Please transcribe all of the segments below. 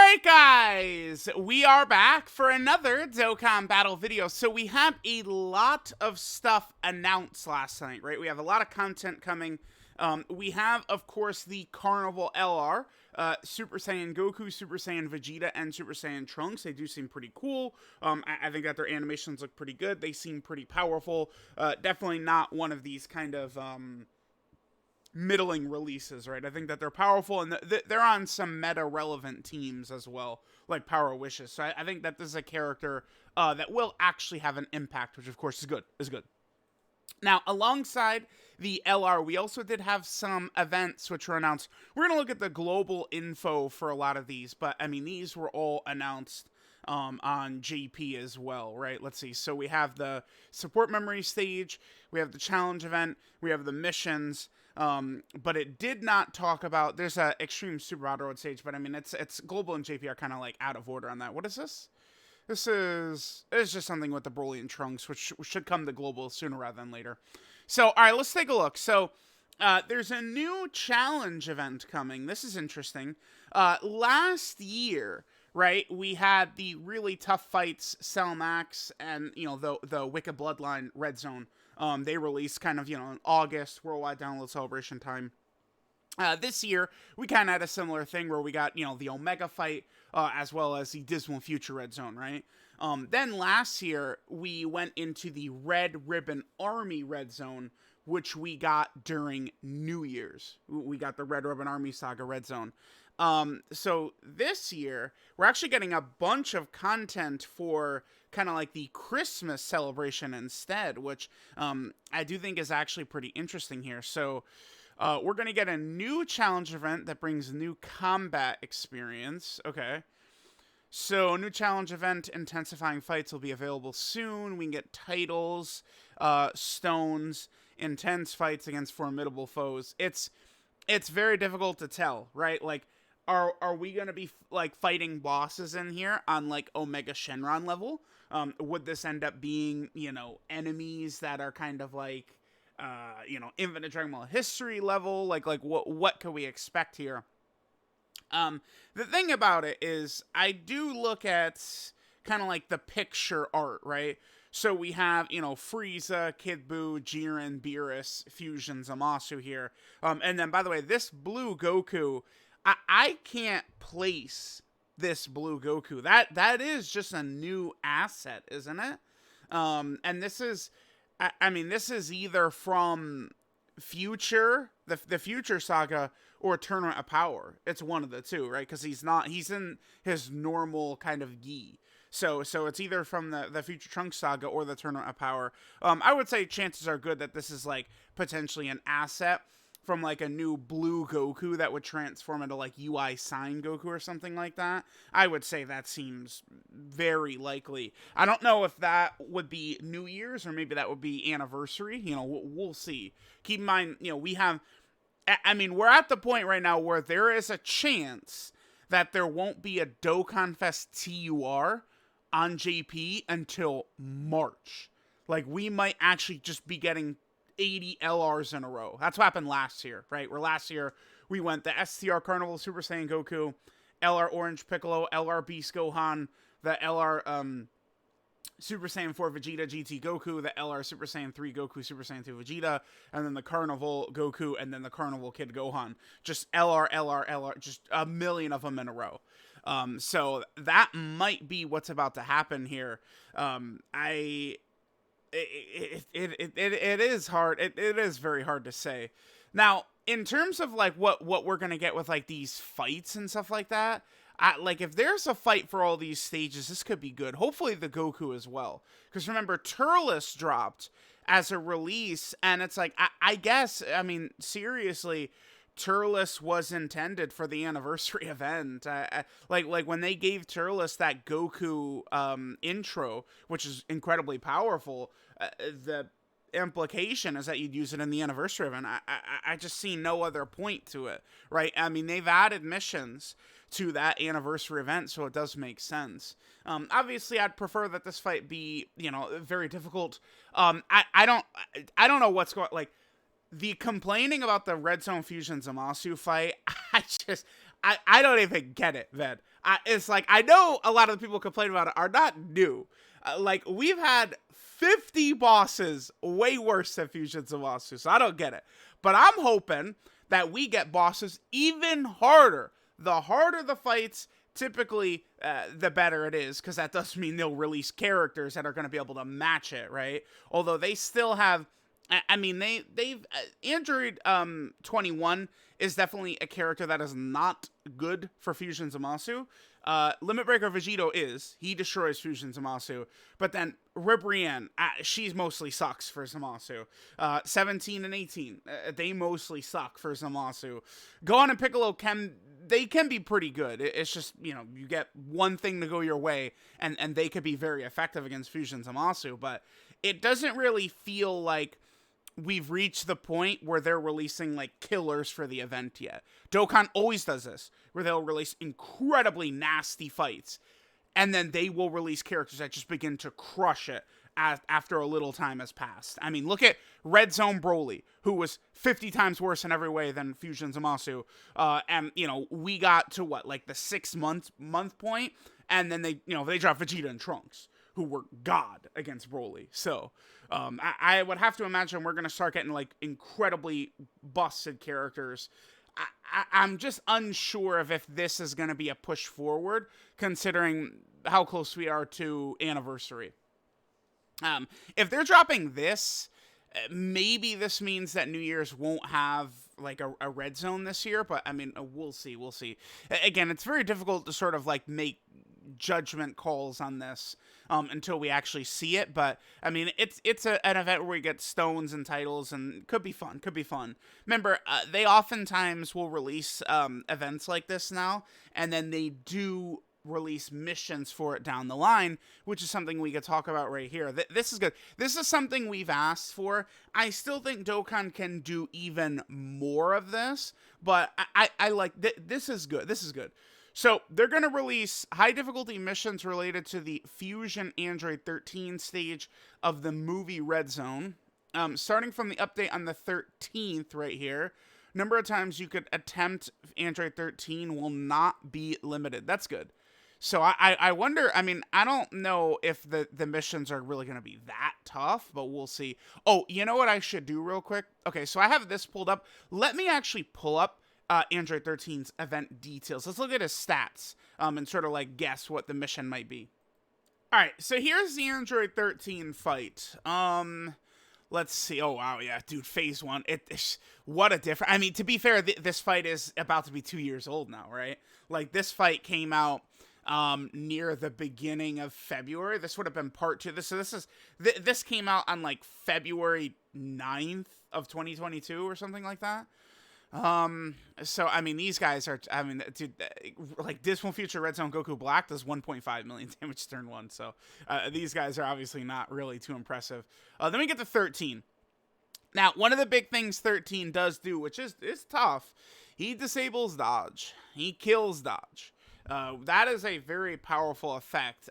Alright guys, we are back for another Dokkan battle video. So we have a lot of stuff announced last night, right? We have a lot of content coming. We have, of course, the Carnival LR, Super Saiyan Goku, Super Saiyan Vegeta, and Super Saiyan Trunks. They do seem pretty cool. I think that their animations look pretty good. They seem pretty powerful. Definitely not one of these kind of middling releases, right? I think that they're powerful, and they're on some meta-relevant teams as well, like Power Wishes. So I think that this is a character that will actually have an impact, which of course is good. Now, alongside the LR, we also did have some events which were announced. We're going to look at the global info for a lot of these, but I mean, these were all announced on JP as well, right? Let's see. So we have the support memory stage, we have the challenge event, we have the missions, but it did not talk about, there's a extreme super battle road stage, but I mean, it's global and JP are kind of like out of order on that. What is this? It's just something with the Broly and Trunks, which should come to global sooner rather than later. So, all right, let's take a look. So, there's a new challenge event coming. This is interesting. Last year, right, we had the really tough fights, Cell Max and, you know, the Wicked Bloodline Red Zone. They released kind of, you know, in August, worldwide download celebration time. This year, we kind of had a similar thing where we got, you know, the Omega fight, as well as the Dismal Future Red Zone, right? Then last year, we went into the Red Ribbon Army Red Zone, which we got during New Year's. We got the Red Ribbon Army Saga Red Zone. So this year, we're actually getting a bunch of content for kind of like the Christmas celebration instead, which I do think is actually pretty interesting here. So we're going to get a new challenge event that brings new combat experience. Okay. So, new challenge event, intensifying fights will be available soon. We can get titles, stones, intense fights against formidable foes. It's very difficult to tell, right? Like, are we going to be, like, fighting bosses in here on, like, Omega Shenron level? Would this end up being, you know, enemies that are kind of, like, you know, Infinite Dragon Ball history level? Like what can we expect here? The thing about it is, I do look at kind of like the picture art, right? So we have, you know, Frieza, Kid Buu, Jiren, Beerus, Fusion, Zamasu here. And then, by the way, this blue Goku, I can't place this blue Goku. That is just a new asset, isn't it? And this is, I mean, this is either from Future, the Future Saga, or Tournament of Power. It's one of the two, right? Because he's in his normal kind of gi. So it's either from the Future Trunks Saga or the Tournament of Power. I would say chances are good that this is like potentially an asset from like a new blue Goku that would transform into like UI Sign Goku or something like that. I would say that seems very likely. I don't know if that would be New Year's or maybe that would be anniversary. You know, we'll see. Keep in mind, you know, we have, I mean, we're at the point right now where there is a chance that there won't be a Dokkan Fest TUR on JP until March. Like, we might actually just be getting 80 LRs in a row. That's what happened last year, right? Where last year we went the STR Carnival Super Saiyan Goku, LR Orange Piccolo, LR Beast Gohan, the LR Super Saiyan 4 Vegeta GT Goku, the LR Super Saiyan 3 Goku, Super Saiyan 2 Vegeta, and then the Carnival Goku, and then the Carnival Kid Gohan. Just LR, just a million of them in a row. So that might be what's about to happen here. It is hard. It is very hard to say. Now, in terms of like what we're gonna get with like these fights and stuff like that, like if there's a fight for all these stages, this could be good. Hopefully the Goku as well, because remember Turles dropped as a release, and it's like I guess, I mean, seriously, Turles was intended for the anniversary event. Like when they gave Turles that Goku intro, which is incredibly powerful, the implication is that you'd use it in the anniversary event. I just see no other point to it, right? I mean, they've added missions to that anniversary event, so it does make sense. Obviously, I'd prefer that this fight be, you know, very difficult. I don't know what's going, like, the complaining about the Red Zone Fusion Zamasu fight, I don't even get it, man. It's like, I know a lot of the people complaining about it are not new. Like, we've had 50 bosses way worse than Fusion Zamasu, so I don't get it. But I'm hoping that we get bosses even harder. The harder the fights, typically, the better it is, because that does mean they'll release characters that are going to be able to match it, right? Although they still have, I mean, they've Android 21 is definitely a character that is not good for Fusion Zamasu. Limit Breaker Vegito he destroys Fusion Zamasu, but then Ribrianne, she's mostly sucks for Zamasu. 17 and 18, they mostly suck for Zamasu. Gohan and Piccolo can be pretty good. It's just, you get one thing to go your way, and they could be very effective against Fusion Zamasu, but it doesn't really feel like we've reached the point where they're releasing like killers for the event yet. Dokkan always does this, where they'll release incredibly nasty fights, and then they will release characters that just begin to crush it after a little time has passed. I mean, look at Red Zone Broly, who was 50 times worse in every way than Fusion Zamasu. And, we got to like the 6 month point, and then they dropped Vegeta and Trunks, who were god against Broly. So, I would have to imagine we're going to start getting, like, incredibly busted characters. I'm just unsure of if this is going to be a push forward, considering how close we are to Anniversary. If they're dropping this, maybe this means that New Year's won't have, like, a red zone this year, but, I mean, we'll see. Again, it's very difficult to sort of, like, make judgment calls on this until we actually see it, but I mean, it's an event where we get stones and titles, and could be fun. Remember, they oftentimes will release events like this now, and then they do release missions for it down the line, which is something we could talk about right here. This is good. This is something we've asked for. I still think Dokkan can do even more of this, but I like this is good. So, they're going to release high difficulty missions related to the Fusion Android 13 stage of the movie Red Zone. Starting from the update on the 13th right here, number of times you could attempt Android 13 will not be limited. That's good. So, I wonder, I mean, I don't know if the missions are really going to be that tough, but we'll see. Oh, you know what I should do real quick? Okay, so I have this pulled up. Let me actually pull up Android 13's event details. Let's look at his stats and sort of like guess what the mission might be. All right, so here's the Android 13 fight. Let's see. Oh, wow, yeah, dude, phase 1. What a difference. I mean, to be fair, this fight is about to be 2 years old now, right? Like, this fight came out near the beginning of February. This would have been part 2. This came out on, like, February 9th of 2022 or something like that. So, I mean, these guys are, I mean, dude, like, Dismal Future Red Zone Goku Black does 1.5 million damage turn 1, so, these guys are obviously not really too impressive. Then we get to 13. Now, one of the big things 13 does do, which is tough, he disables dodge. He kills dodge. That is a very powerful effect.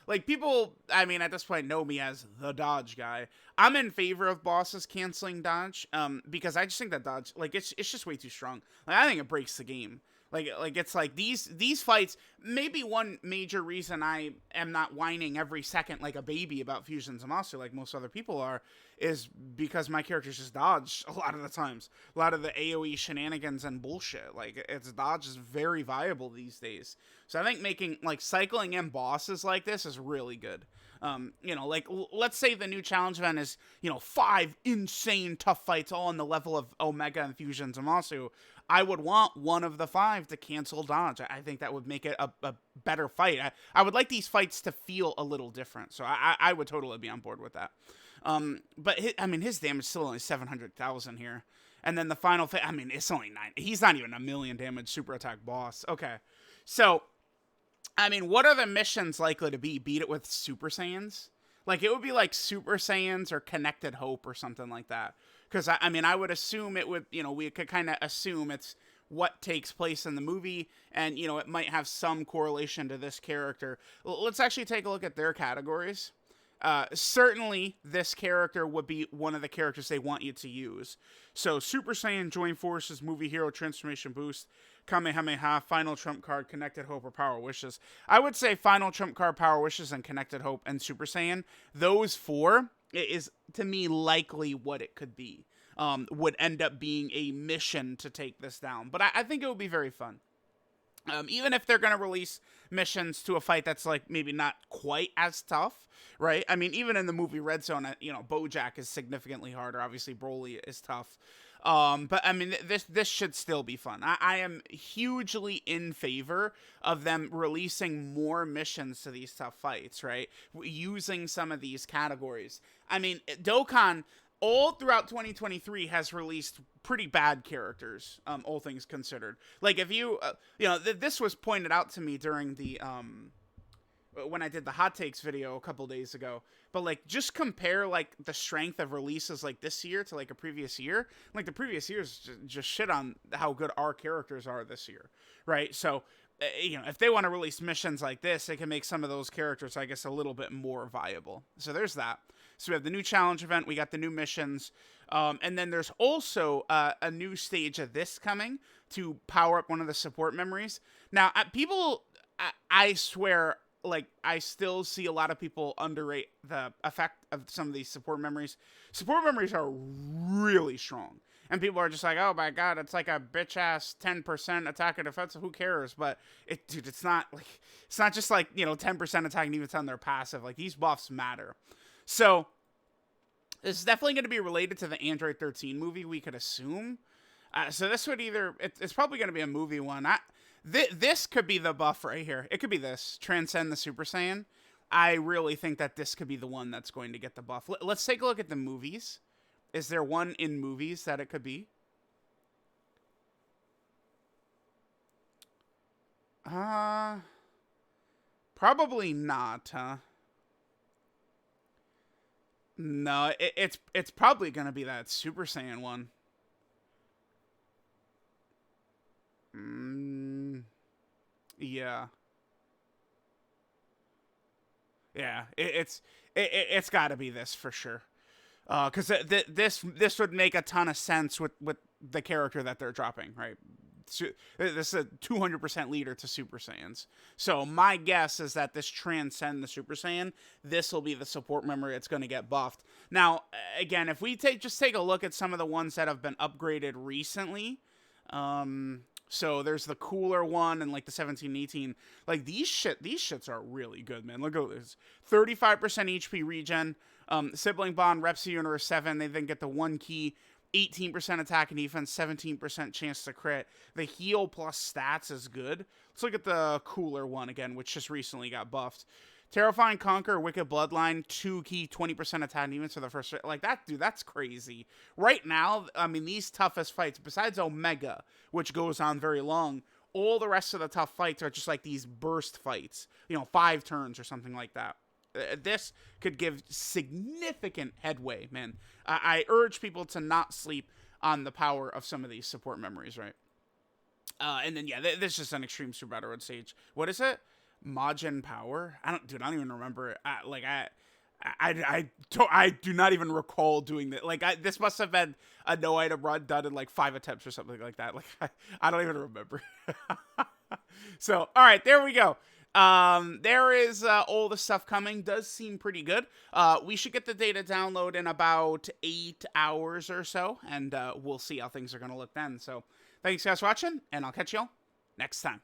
Like, people, I mean, at this point know me as the dodge guy. I'm in favor of bosses canceling dodge, because I just think that dodge, like, it's just way too strong. Like, I think it breaks the game. Like it's like these fights, maybe one major reason I am not whining every second like a baby about Fusion Zamasu like most other people are, is because my characters just dodge a lot of the times. A lot of the AoE shenanigans and bullshit. Like, its dodge is very viable these days. So I think making, like, cycling in bosses like this is really good. Like, let's say the new challenge event is, 5 insane tough fights all on the level of Omega and Fusion Zamasu. I would want one of the 5 to cancel dodge. I think that would make it a better fight. I would like these fights to feel a little different. So I would totally be on board with that. But his damage is still only 700,000 here. And then the final fight, it's only 9. He's not even a million damage super attack boss. Okay. So, what are the missions likely to be? Beat it with Super Saiyans? Like, it would be like Super Saiyans or Connected Hope or something like that. Because, I would assume it would, we could kind of assume it's what takes place in the movie, and, it might have some correlation to this character. Let's actually take a look at their categories. Certainly this character would be one of the characters they want you to use. So Super Saiyan, Join Forces, Movie Hero, Transformation Boost, Kamehameha, Final Trump Card, Connected Hope, or Power Wishes. I would say Final Trump Card, Power Wishes, and Connected Hope, and Super Saiyan. Those four is, to me, likely what it could be. Would end up being a mission to take this down. But I think it would be very fun. Even if they're going to release missions to a fight that's like maybe not quite as tough, right? I mean, even in the movie Red Zone, Bojack is significantly harder. Obviously, Broly is tough. But I mean, this should still be fun. I am hugely in favor of them releasing more missions to these tough fights, right? Using some of these categories. I mean, Dokkan, all throughout 2023, has released pretty bad characters, all things considered. Like, if you, this was pointed out to me during the, when I did the hot takes video a couple days ago, but like, just compare like the strength of releases like this year to like a previous year. Like, the previous years just shit on how good our characters are this year, right? So, if they want to release missions like this, they can make some of those characters, I guess, a little bit more viable. So there's that. So we have the new challenge event, we got the new missions, and then there's also a new stage of this coming to power up one of the support memories. Now, I swear, like, I still see a lot of people underrate the effect of some of these support memories. Support memories are really strong. And people are just like, oh my god, it's like a bitch-ass 10% attack and defense, who cares? But, it's not just like, 10% attack and defense on their passive. Like, these buffs matter. So, this is definitely going to be related to the Android 13 movie, we could assume. So this would it's probably going to be a movie one. This could be the buff right here. It could be this, Transcend the Super Saiyan. I really think that this could be the one that's going to get the buff. Let's take a look at the movies. Is there one in movies that it could be? Probably not, huh? No, it's probably gonna be that Super Saiyan one. Yeah. Yeah, it's got to be this for sure. Because this would make a ton of sense with the character that they're dropping, right? This is a 200% leader to Super Saiyans. So my guess is that this Transcend the Super Saiyan, this will be the support memory that's going to get buffed. Now, again, if we take a look at some of the ones that have been upgraded recently, so there's the cooler one and like the 17 and 18. Like these shits are really good, man. Look at this. 35% HP regen, sibling bond, reps to universe 7. They then get the 1 key, 18% attack and defense, 17% chance to crit. The heal plus stats is good. Let's look at the cooler one again, which just recently got buffed. Terrifying Conquer, Wicked Bloodline, 2 key, 20% attack and defense for the first... Like, that, dude, that's crazy. Right now, I mean, these toughest fights, besides Omega, which goes on very long, all the rest of the tough fights are just like these burst fights. 5 turns or something like that. This could give significant headway, man. I urge people to not sleep on the power of some of these support memories, right? And then, yeah, this is just an Extreme Super Battle Road stage. What is it? Majin Power? I don't even remember it. I do not even recall doing that. Like, this must have been a no item run done in like 5 attempts or something like that. Like, I don't even remember. So, all right, there we go. There is all the stuff coming. Does seem pretty good. We should get the data download in about 8 hours or so, and we'll see how things are going to look then. So, thanks guys for watching, and I'll catch y'all next time.